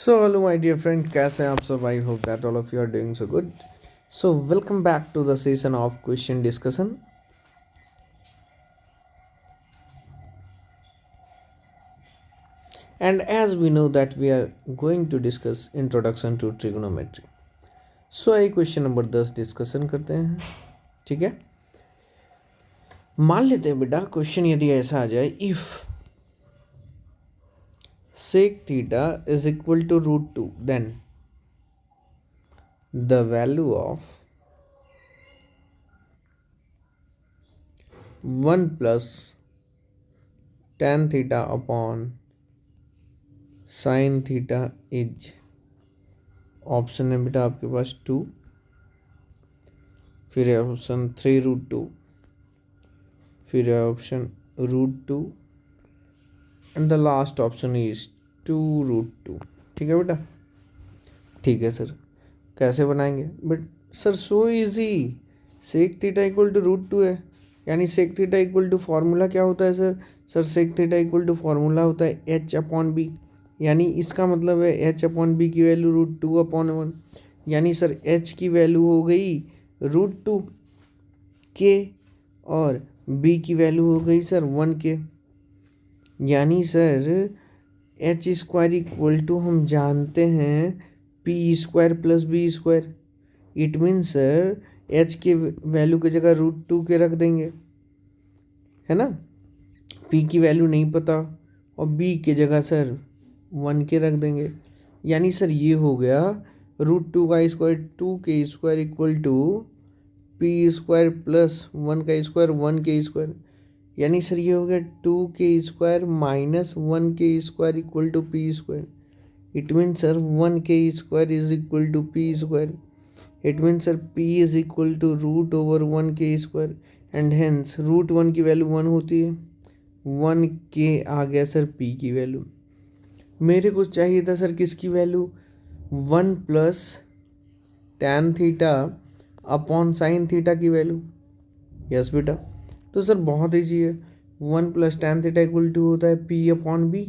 So hello my dear friend, कैसे हैं आप सब? I hope that all of you are doing so good. So welcome back to the session of question discussion. And as we know that we are going to discuss introduction to trigonometry. So आइए question number 10 discussion करते हैं. ठीक है, मान लेते हैं बेटा question यदि ऐसा आ जाए, if sec theta is equal to root 2, then the value of 1 plus tan theta upon sin theta is. Option है बेटा आपके पास 2, फिर है ऑप्शन 3√2, फिर है option √2 and the last option is 2√2. ठीक है बेटा, ठीक है सर. कैसे बनाएंगे but sir? So easy. Sec theta equal to √2 है, यानी sec theta equal to formula क्या होता है sir? Sir sec theta equal to formula होता है h/b, यानी इसका मतलब है h/b की वैल्यू √2/1, यानी सर h की वैल्यू हो गई √2 के और b की वैल्यू हो गई सर 1 के, यानी sir H square equal to हम जानते हैं P square plus B square. It mean sir H के वैल्यू की जगह √2 के रख देंगे, है ना. पी की वैल्यू नहीं पता और बी की जगह सर 1 के रख देंगे, यानी सर ये हो गया √2 का स्क्वायर 2 के square equal to P square plus 1 का स्क्वायर 1 के स्क्वायर, यानी सर ये हो गया 2 के स्क्वायर माइनस 1 के square equal to P square. It mean sir 1 के square is equal to P square. It mean sir p is equal to √1 के स्क्वायर एंड हेंस √1 की वैल्यू 1 होती है. 1 के आ गया सर p की वैल्यू. मेरे को चाहिए था सर किसकी value? 1 plus tan theta upon sine theta की वैल्यू. यस बेटा, तो सर बहुत ईजी है. 1 plus tan theta equal to होता है p/b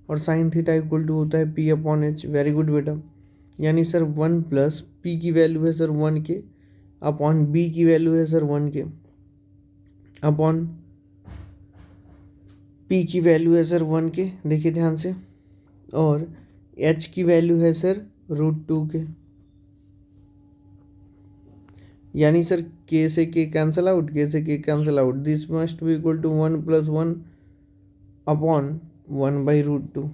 और साइन थीटा इक्वल टू होता है p/h. वेरी गुड बेटा, यानी सर 1 प्लस p की वैल्यू है सर 1 के अपॉन b की वैल्यू है सर 1 के अपॉन p की वैल्यू है सर 1 के, देखिए ध्यान से, और h की वैल्यू है सर √2 के, यानी सर k से k कैंसिल आउट, k से k cancel out. This must be equal to 1 plus 1 upon 1/√2.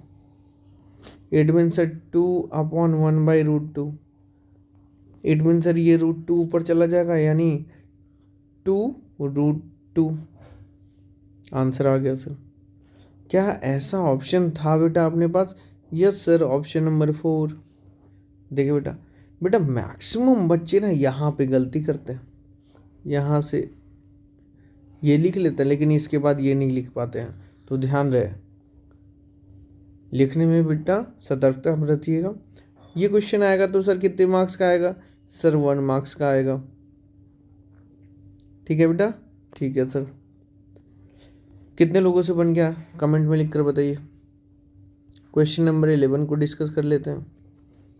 It mean sir 2/1/√2. It mean sir ये √2 ऊपर चला जाएगा, यानी 2√2. आंसर आ गया सर. क्या ऐसा ऑप्शन था बेटा अपने पास? Yes sir, option number 4. देखिए बेटा, बेटा मैक्सिमम बच्चे ना यहाँ पे गलती करते हैं. यहाँ से ये लिख लेते हैं लेकिन इसके बाद ये नहीं लिख पाते हैं, तो ध्यान रहे लिखने में बेटा, सतर्कता रखिएगा. ये क्वेश्चन आएगा तो सर कितने मार्क्स का आएगा? सर 1 मार्क्स का आएगा. ठीक है बेटा, ठीक है सर. कितने लोगों से बन गया कमेंट में लिख कर बताइए. क्वेश्चन नंबर 11 को डिस्कस कर लेते हैं.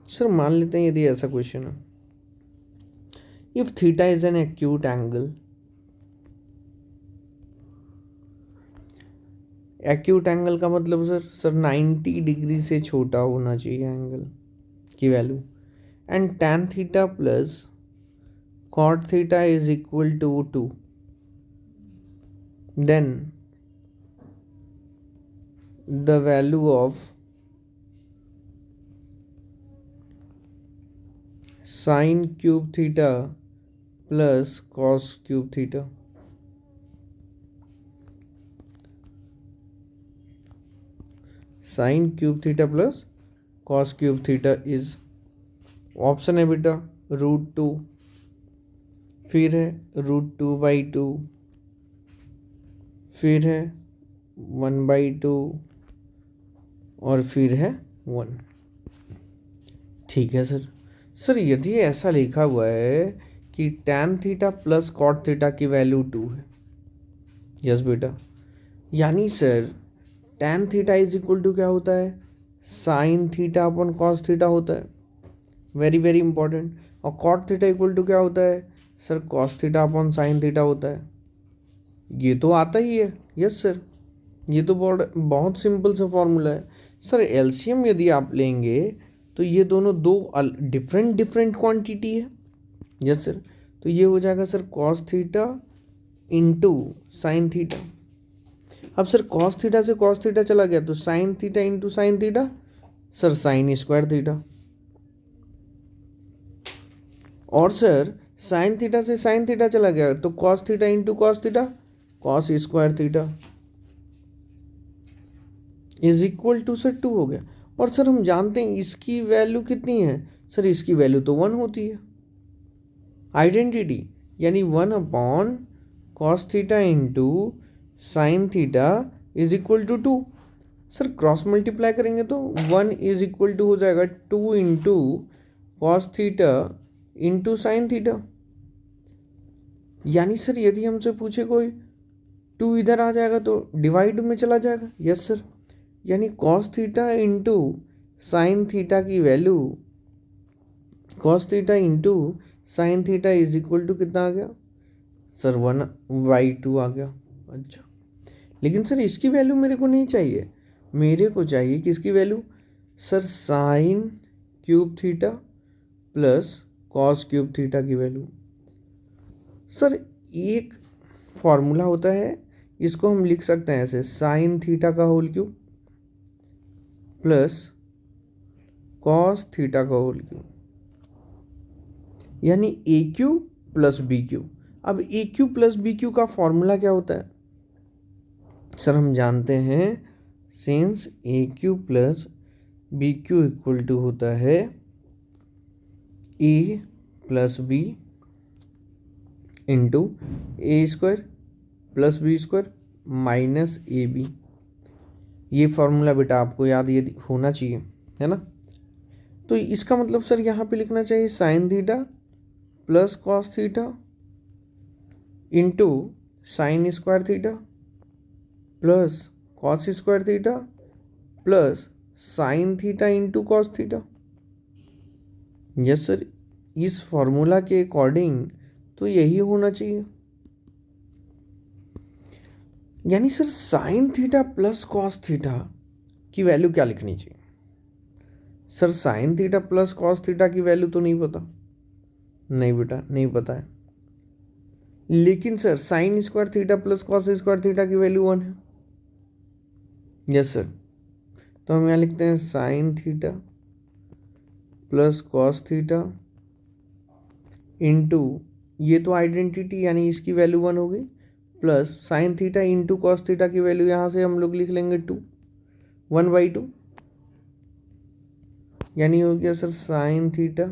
सर मान लेते हैं यदि ऐसा क्वेश्चन है, if theta is an acute angle. Acute angle का मतलब सर 90 डिग्री से छोटा होना चाहिए एंगल की value, and tan theta plus cot theta is equal to 2, then the value of sine cube theta plus cos cube theta. Sine cube theta plus cos cube theta is, option है बेटा √2, फिर है √2/2, फिर है 1/2 और फिर है 1. ठीक है सर. सर यदि ऐसा लिखा हुआ है कि tan theta plus cot theta की वैल्यू 2 है. यस बेटा, यानी sir tan theta is equal to क्या होता है? Sine theta upon cos theta होता है, वेरी वेरी इंपॉर्टेंट। और कॉट थीटा इक्वल टू क्या होता है sir, cos theta upon sine theta होता है। ये तो आता ही है, यस सर, ये तो बहुत बहुत सिंपल सा फॉर्मूला है सर। एलसीएम यदि आप लेंगे तो ये दोनों दो डिफरेंट डिफरेंट क्वांटिटी है, यस सर। तो ये हो जाएगा sir cos theta into sine theta. अब सर कॉस थीटा से कॉस थीटा चला गया तो sine theta into sine theta, sir sine square theta. और सर साइन थीटा से साइन थीटा चला गया तो cos theta into cos theta, cos square theta is equal to sir 2 हो गया। और सर हम जानते हैं इसकी वैल्यू कितनी है सर, इसकी वैल्यू तो 1 होती है, आइडेंटिटी, यानी 1 cos theta into sine theta is equal to 2। Sir cross multiply करेंगे तो 1 इज इक्वल टू हो जाएगा 2 into cos theta into sine theta. यानी सर यदि हमसे पूछे कोई 2 इधर आ जाएगा तो डिवाइड में चला जाएगा, यस सर। यानी cos theta into sine theta की value, cos theta into sine theta is equal to कितना आ गया सर 1/2 आ गया। अच्छा, लेकिन सर इसकी वैल्यू मेरे को नहीं चाहिए, मेरे को चाहिए किसकी value sir, sine cube theta plus cos cube theta की वैल्यू। सर एक फॉर्मूला होता है, इसको हम लिख सकते हैं ऐसे, साइन थीटा का whole cube plus cos theta का होल क्यूब, यानी A cube plus B cube. अब A cube plus B cube का फॉर्मूला क्या होता है सर, हम जानते हैं since A cube plus B cube equal to होता है A plus B into A square plus B square minus A B. ये फॉर्मूला बेटा आपको याद ये होना चाहिए, है ना। तो इसका मतलब सर यहाँ पे लिखना चाहिए sign theta plus cos theta into sign square theta plus cos square theta plus sign theta into cos theta. Yes sir, इस फॉर्मूला के अकॉर्डिंग तो यही होना चाहिए। यानी sir sine theta plus cos theta की वैल्यू क्या लिखनी चाहिए sir, sine theta plus cos theta की वैल्यू तो नहीं पता, नहीं बेटा नहीं पता है। लेकिन sir sine square theta plus cos square theta की वैल्यू 1 है, यस सर। तो हम यहाँ लिखते हैं sine theta plus cos theta into, ये तो आइडेंटिटी यानी इसकी वैल्यू 1 हो गई, plus sign theta into cos theta की वैल्यू यहाँ से हम लोग लिख लेंगे 2, 1/2, यानी हो गया sir sine theta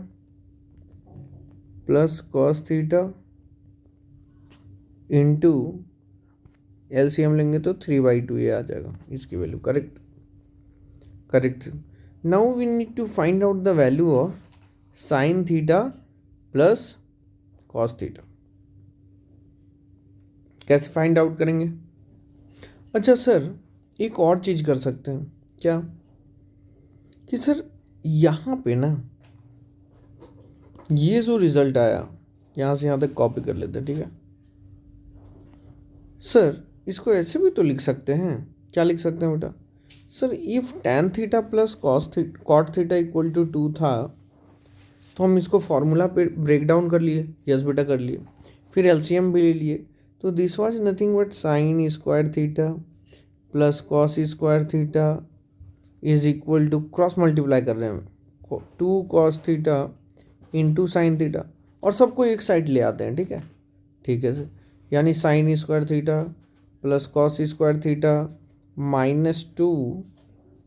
plus cos theta into LCM लेंगे तो 3/2 ये आ जाएगा इसकी वैल्यू, correct correct. Now we need to find out the value of sine theta plus cos theta. कैसे फाइंड आउट करेंगे? अच्छा सर एक और चीज़ कर सकते हैं, क्या कि सर यहाँ पे ना ये जो रिजल्ट आया यहाँ से यहाँ तक कॉपी कर लेते हैं, ठीक है सर। इसको ऐसे भी तो लिख सकते हैं, क्या लिख सकते हैं बेटा sir, if tan theta plus cot theta equal to 2 था तो हम इसको फॉर्मूला पे ब्रेक डाउन कर लिए, यस बेटा कर लिए, फिर एलसीएम भी ले लिए। तो this was nothing but sine square theta plus cos square theta is equal to, cross multiply कर रहे हैं हम, 2 cos theta into sine theta, और सबको एक साइड ले आते हैं, ठीक है ठीक है सर। यानी sine square theta plus cos square theta -2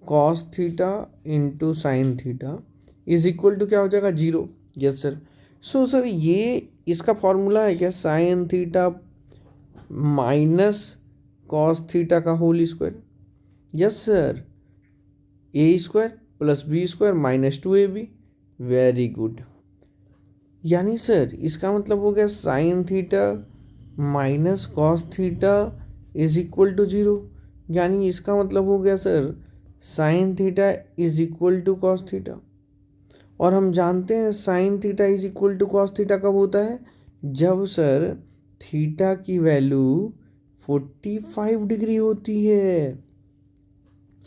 cos theta into sine theta is equal to क्या हो जाएगा 0, यस सर। सो सर ये इसका फॉर्मूला है क्या, sine theta minus cos theta का whole square, yes sir, A square plus B square -2ab, very good. यानी sir इसका मतलब हो गया sine theta minus cos theta is equal to 0, यानी इसका मतलब हो गया sir sine theta is equal to cos theta, और हम जानते हैं sine theta is equal to cos theta कब होता है, जब सर थीटा की वैल्यू 45 डिग्री होती है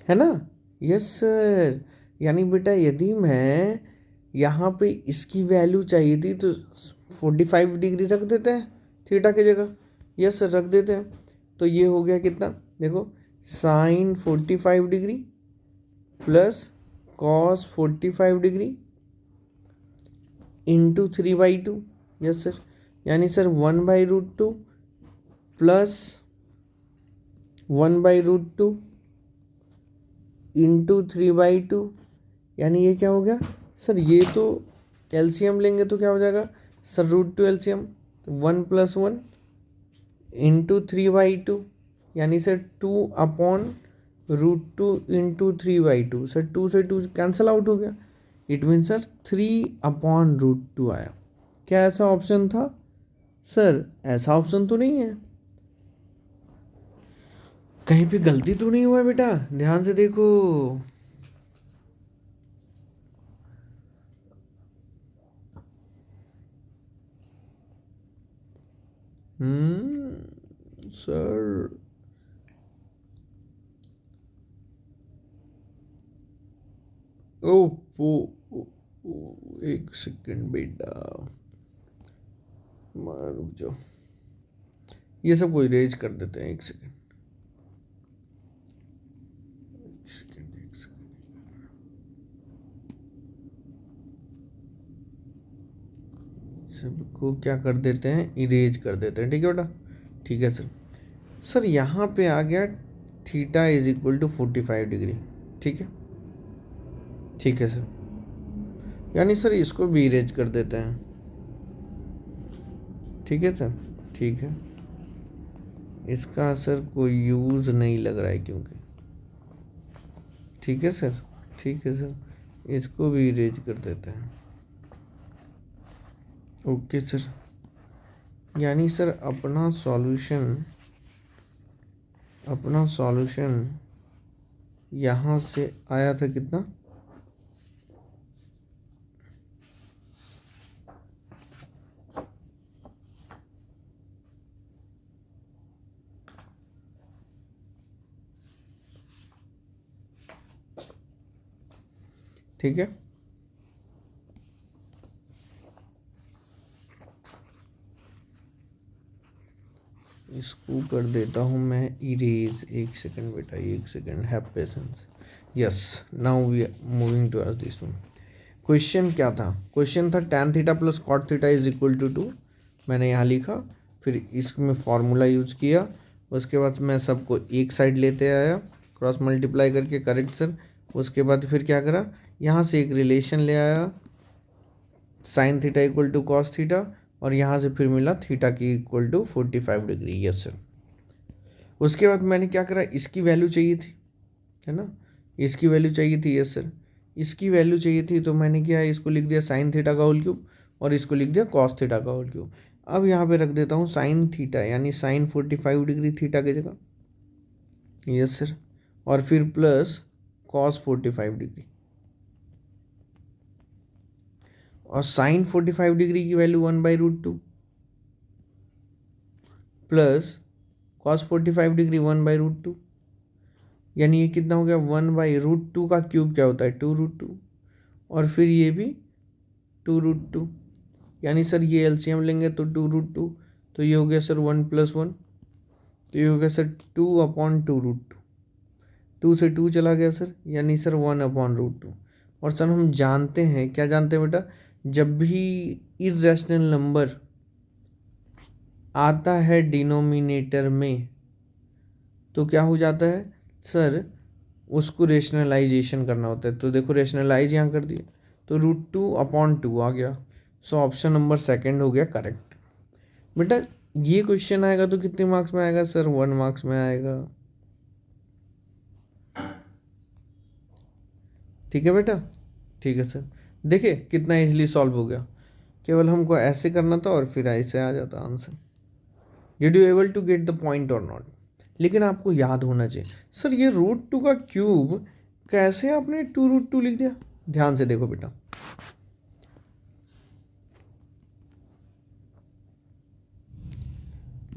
ना। यस सर, यानी बेटा यदि मैं यहाँ पे इसकी वैल्यू चाहिए थी तो 45 डिग्री रख देते हैं थीटा की जगह। यस सर, रख देते हैं। तो ये हो गया कितना, देखो sine 45 degree plus cos 45 degree into 3/2। Yes sir, यानी सर 1/√2 प्लस 1/√2 इंटू 3/2, यानी ये क्या हो गया सर, ये तो एलसीएम लेंगे तो क्या हो जाएगा सर, √2 एलसीएम, तो 1 + 1 इंटू 3/2, यानी सर 2/√2 इंटू 3/2। सर 2 से 2 कैंसिल आउट हो गया, इट मीन सर 3/√2 आया। क्या ऐसा ऑप्शन था सर? ऐसा ऑप्शन तो नहीं है, कहीं पे गलती तो नहीं हुआ है बेटा, ध्यान से देखो। सर ओ, एक सेकंड बेटा, रुक जाओ, ये सब को इरेज कर देते हैं। एक सेकंड, सबको क्या कर देते हैं, इरेज कर देते हैं। ठीक है बेटा, ठीक है सर। सर यहाँ पे आ गया theta is equal to 45 degree. ठीक है, ठीक है सर, यानी सर इसको भी इरेज कर देते हैं। ठीक है सर, ठीक है, इसका सर कोई यूज़ नहीं लग रहा है क्योंकि, ठीक है सर, ठीक है सर, इसको भी इरेज कर देते हैं। ओके सर, यानी सर अपना सॉल्यूशन यहाँ से आया था कितना, ठीक है। इसको कर देता हूँ मैं इरेज, एक सेकंड बेटा, एक second, have patience. Yes, now we are moving to this one. Question क्या था, क्वेश्चन था tan theta plus cot theta is equal to 2। मैंने यहाँ लिखा, फिर इसमें फार्मूला यूज किया, उसके बाद मैं सबको एक साइड लेते आया क्रॉस मल्टीप्लाई करके, करेक्ट सर। उसके बाद फिर क्या करा, यहाँ से एक रिलेशन ले आया sine theta equal to cos theta, और यहाँ से फिर मिला थीटा की equal to 45 degree. Yes sir. उसके बाद मैंने क्या करा, इसकी वैल्यू चाहिए थी, है ना, इसकी वैल्यू चाहिए थी। यस सर, इसकी वैल्यू चाहिए थी, तो मैंने क्या है, इसको लिख दिया साइन थीटा का होल क्यूब, और इसको लिख दिया कॉस थीटा का होल क्यूब। अब यहाँ पे रख देता हूँ साइन थीटा, यानी साइन 45 डिग्री थीटा की जगह। यस सर, और फिर प्लस कॉस 45 डिग्री, और साइन 45 डिग्री की वैल्यू 1/√2 प्लस कॉस 45 डिग्री 1/√2, यानी ये कितना हो गया, 1/√2 का क्यूब क्या होता है, 2√2, और फिर ये भी 2√2, यानी सर ये एलसीएम लेंगे तो 2√2, तो ये हो गया सर 1 + 1, तो ये हो गया सर 2/2√2, 2 से 2 चला गया सर, यानी सर 1/√2। और सर हम जानते हैं, क्या जानते हैं बेटा, जब भी इर्रेशनल नंबर आता है डिनोमिनेटर में तो क्या हो जाता है सर, उसको रेशनलाइजेशन करना होता है। तो देखो रेशनलाइज यहाँ कर दिया, तो √2/2 आ गया। सो ऑप्शन नंबर सेकंड हो गया करेक्ट। बेटा ये क्वेश्चन आएगा तो कितने मार्क्स में आएगा सर, 1 मार्क्स में आएगा। ठीक है बेटा, ठीक है सर। देखिए कितना इजीली सॉल्व हो गया, केवल हमको ऐसे करना था और फिर ऐसे आ जाता answer. Did you able to get the point और नॉट? लेकिन आपको याद होना चाहिए सर, ये √2 का क्यूब कैसे आपने 2√2 लिख दिया? ध्यान से देखो बेटा,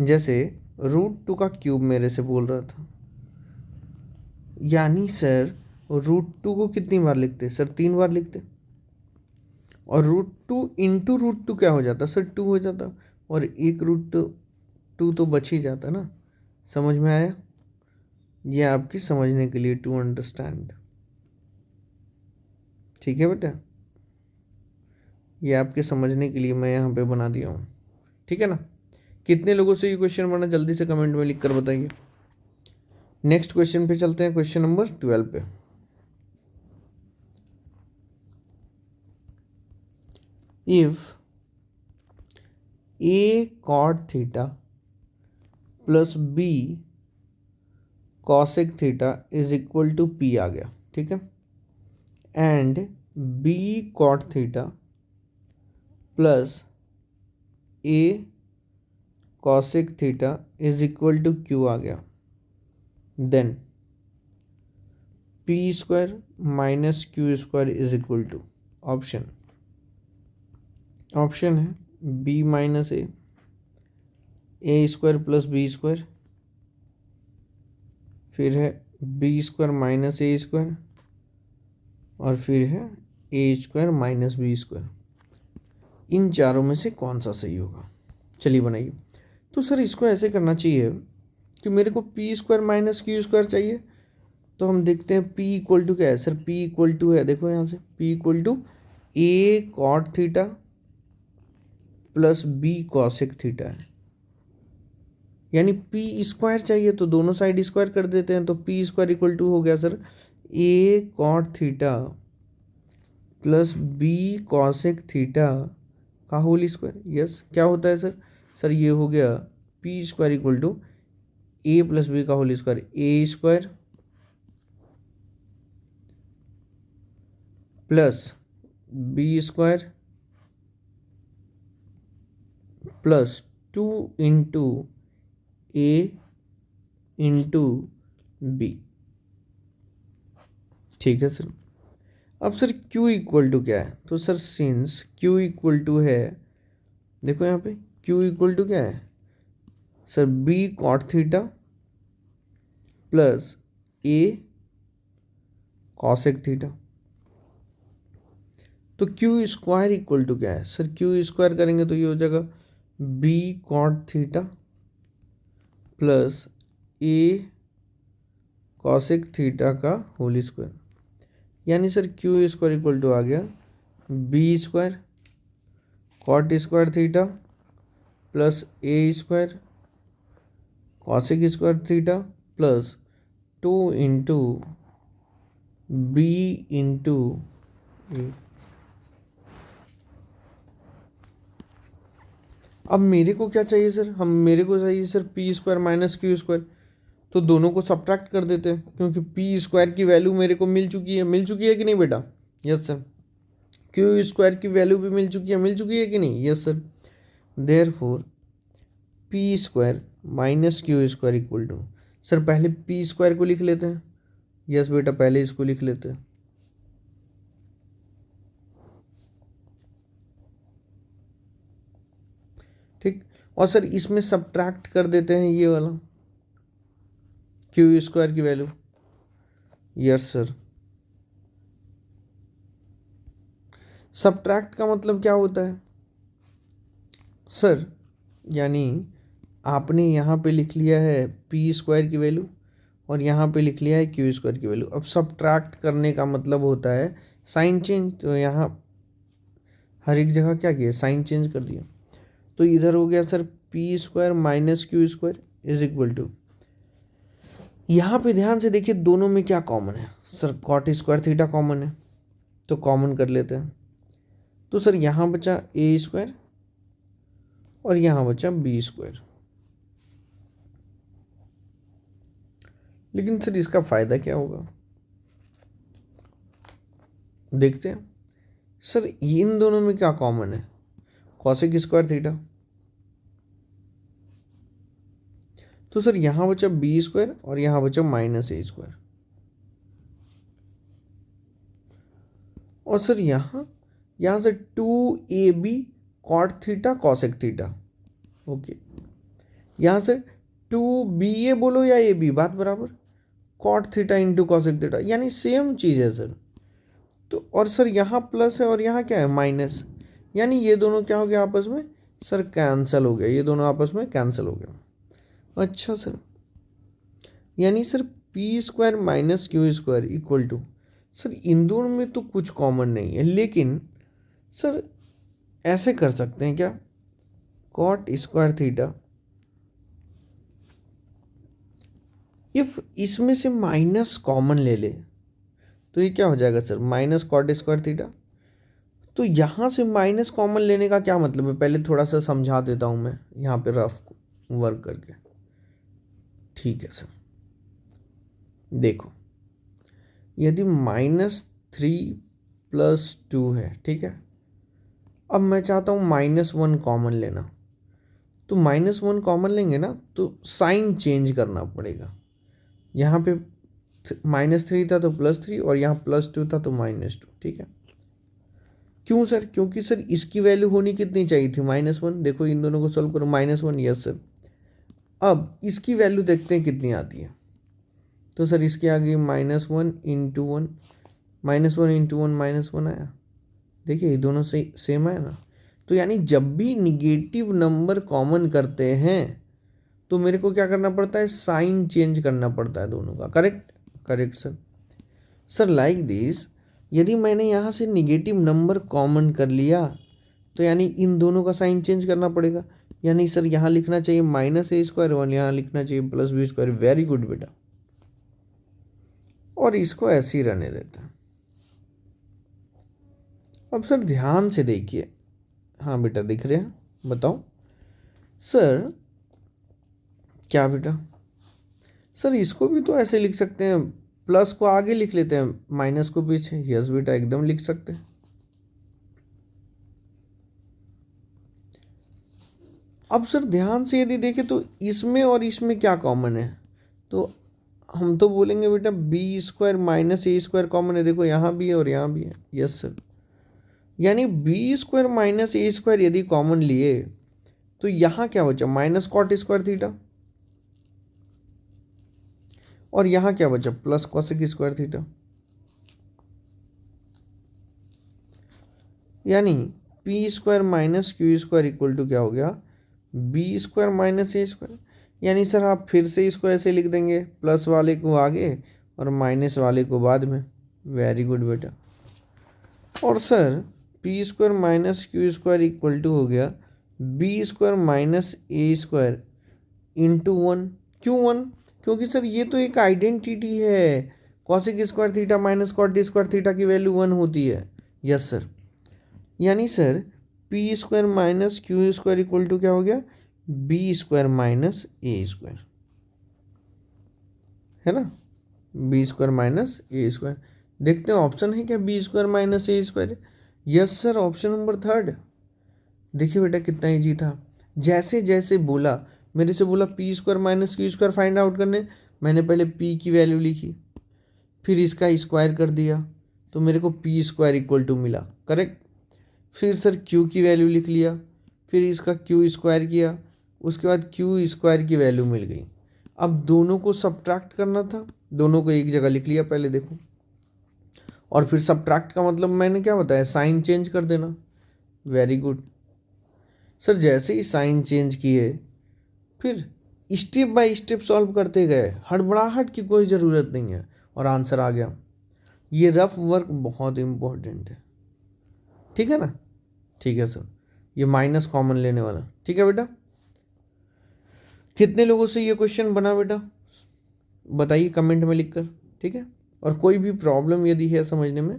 जैसे √2 का क्यूब मेरे से बोल रहा था, यानी सर √2 को कितनी बार लिखते? सर 3 बार लिखते। और √2 इंटू √2 क्या हो जाता सर? 2 हो जाता। और एक √2 तो बच ही जाता ना। समझ में आया? ये आपकी समझने के लिए, टू अंडरस्टैंड। ठीक है बेटा, ये आपके समझने के लिए मैं यहाँ पे बना दिया हूँ। ठीक है ना? कितने लोगों से ये क्वेश्चन बना, जल्दी से कमेंट में लिख कर बताइए। नेक्स्ट क्वेश्चन पे चलते हैं, क्वेश्चन नंबर 12 पे। If a cot theta plus b cosec theta is equal to p आ गया, ठीक है, and b cot theta plus a cosec theta is equal to q आ गया, then p square minus q square is equal to, option है b minus a square plus B square, फिर है b square minus a square, और फिर है a square minus b square. इन चारों में से कौन सा सही होगा? चलिए बनाइए। तो सर इसको ऐसे करना चाहिए कि मेरे को P square minus Q square चाहिए, तो हम देखते हैं पी इक्वल टू क्या है। सर पी इक्वल टू है, देखो यहाँ से, p equal to a cot theta plus B cosec theta है, यानी पी स्क्वायर चाहिए तो दोनों साइड स्क्वायर कर देते हैं, तो पी स्क्वायर इक्वल टू हो गया sir A cot theta plus B cosec theta का होल स्क्वायर। यस, क्या होता है सर? सर ये हो गया P square equal to A plus B का whole square, A square plus B square plus 2 into A into B. ठीक है सर। अब सर Q इक्वल टू क्या है? तो sir since Q equal to है, देखो यहाँ पे Q इक्वल टू क्या है sir? B cot theta plus A cosec theta. तो Q स्क्वायर इक्वल टू क्या है सर? Q स्क्वायर करेंगे तो ये हो जाएगा B cot theta plus A cosec theta का होल स्क्वायर, यानी sir Q square equal to आ गया B square cot square theta plus A square cosec square theta plus 2 into B into A. अब मेरे को क्या चाहिए सर? मेरे को चाहिए sir P square minus Q square, तो दोनों को सब्ट्रैक्ट कर देते हैं, क्योंकि पी स्क्वायर की वैल्यू मेरे को मिल चुकी है कि नहीं बेटा? Yes sir. क्यू स्क्वायर की वैल्यू भी मिल चुकी है कि नहीं? Yes sir. Therefore p square minus Q square equal to, sir पहले पी स्क्वायर को लिख लेते हैं। यस बेटा, पहले इसको लिख लेते हैं। ठीक, और सर इसमें सब्ट्रैक्ट कर देते हैं ये वाला क्यू स्क्वायर की वैल्यू। Yes sir. सब्ट्रैक्ट का मतलब क्या होता है सर? यानी आपने यहाँ पे लिख लिया है पी स्क्वायर की वैल्यू और यहाँ पे लिख लिया है क्यू स्क्वायर की वैल्यू। अब सब्ट्रैक्ट करने का मतलब होता है साइन चेंज, तो यहाँ हर एक जगह क्या किया, साइन चेंज कर दिया। तो इधर हो गया sir P square minus Q square is equal to, यहाँ पे ध्यान से देखिए दोनों में क्या कॉमन है sir? Cot square theta common है, तो कॉमन कर लेते हैं। तो सर यहाँ बचा ए स्क्वायर और यहाँ बचा बी स्क्वायर। लेकिन सर इसका फ़ायदा क्या होगा, देखते हैं। सर इन दोनों में क्या कॉमन है? Cosec square theta. तो सर यहाँ बचा बी स्क्वायर और यहाँ बचा माइनस ए स्क्वायर। और सर यहाँ से 2ab cot theta cosec theta, okay. यहाँ से 2ba बोलो या ab, बात बराबर, cot theta into cosec theta, यानी सेम चीज़ है सर। तो और सर यहाँ प्लस है और यहाँ क्या है माइनस, यानी ये दोनों क्या हो गया आपस में सर कैंसिल हो गया, ये दोनों आपस में कैंसिल हो गया। अच्छा सर, यानी sir P square minus Q square equal to, sir इन दोनों में तो कुछ कॉमन नहीं है, लेकिन सर ऐसे कर सकते हैं क्या, कॉट स्क्वायर थीटा, इफ इसमें से माइनस कॉमन ले ले तो ये क्या हो जाएगा sir, minus cot square theta. तो यहाँ से माइनस कॉमन लेने का क्या मतलब है, पहले थोड़ा सा समझा देता हूँ मैं यहाँ पे रफ वर्क करके। ठीक है सर, देखो यदि -3 + 2 है, ठीक है, अब मैं चाहता हूँ -1 कॉमन लेना, तो -1 कॉमन लेंगे ना तो साइन चेंज करना पड़ेगा। यहाँ पे -3 था तो +3 और यहाँ +2 था तो -2, ठीक है। क्यों सर, क्योंकि सर इसकी वैल्यू होनी कितनी चाहिए थी, -1। देखो इन दोनों को सॉल्व करो, -1, यस सर। अब इसकी वैल्यू देखते हैं कितनी आती है, तो सर इसके आगे -1 × 1, -1 × 1 -1 आया। देखिए ये दोनों से सेम है ना, तो यानी जब भी निगेटिव नंबर कॉमन करते हैं तो मेरे को क्या करना पड़ता है, साइन चेंज करना पड़ता है दोनों का। Correct, correct sir. Sir like this, यदि मैंने यहाँ से निगेटिव नंबर कॉमन कर लिया तो यानी इन दोनों का साइन चेंज करना पड़ेगा, यानी सर यहाँ लिखना चाहिए -a² और यहाँ लिखना चाहिए +b²। वेरी गुड बेटा, और इसको ऐसे ही रहने देता है। अब सर ध्यान से देखिए, हाँ बेटा दिख रहे हैं, बताओ सर क्या बेटा। सर इसको भी तो ऐसे लिख सकते हैं, प्लस को आगे लिख लेते हैं, माइनस को पीछे। यस बेटा, एकदम लिख सकते हैं। अब सर ध्यान से यदि देखें तो इसमें और इसमें क्या कॉमन है, तो हम तो बोलेंगे बेटा b² - a² कॉमन है। देखो यहाँ भी है और यहाँ भी है, यस सर। यानी b² - a² यदि कॉमन लिए तो यहाँ क्या बचा, -cot स्क्वायर थीटा, और यहाँ क्या बचा, +cosec स्क्वायर थीटा। यानी p² - q² इक्वल टू क्या हो गया, b² - a²। यानी सर आप फिर से इसको ऐसे लिख देंगे, प्लस वाले को आगे और माइनस वाले को बाद में। वेरी गुड बेटा। और sir p² - q² equal to हो गया b² - a² इंटू 1। क्यों 1, क्योंकि सर ये तो एक आइडेंटिटी है, cosec square theta minus cot square theta की वैल्यू 1 होती है। Yes sir. यानी sir p² - q² equal to क्या हो गया, b² - a², है ना, b² - a²। देखते हैं ऑप्शन है क्या b² - a²। Yes sir, option number 3। देखिए बेटा कितना ईजी था, जैसे जैसे बोला, मेरे से बोला p² - q² फाइंड आउट करने, मैंने पहले p की वैल्यू लिखी, फिर इसका स्क्वायर कर दिया तो मेरे को p² इक्वल टू मिला, करेक्ट। फिर सर q की वैल्यू लिख लिया, फिर इसका q² किया, उसके बाद q² की वैल्यू मिल गई। अब दोनों को सब्ट्रैक्ट करना था, दोनों को एक जगह लिख लिया पहले, देखो। और फिर सब्ट्रैक्ट का मतलब मैंने क्या बताया, साइन चेंज कर देना। Very good sir. जैसे ही साइन चेंज किए फिर स्टेप बाय स्टेप सॉल्व करते गए, हड़बड़ाहट की कोई ज़रूरत नहीं है, और आंसर आ गया। ये रफ वर्क बहुत इम्पोर्टेंट है, ठीक है ना। ठीक है सर, ये माइनस कॉमन लेने वाला, ठीक है बेटा। कितने लोगों से ये क्वेश्चन बना बेटा, बताइए कमेंट में लिखकर, ठीक है। और कोई भी प्रॉब्लम यदि है समझने में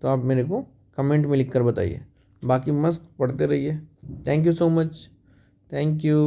तो आप मेरे को कमेंट में लिखकर बताइए। बाकी मस्त पढ़ते रहिए। Thank you so much, thank you.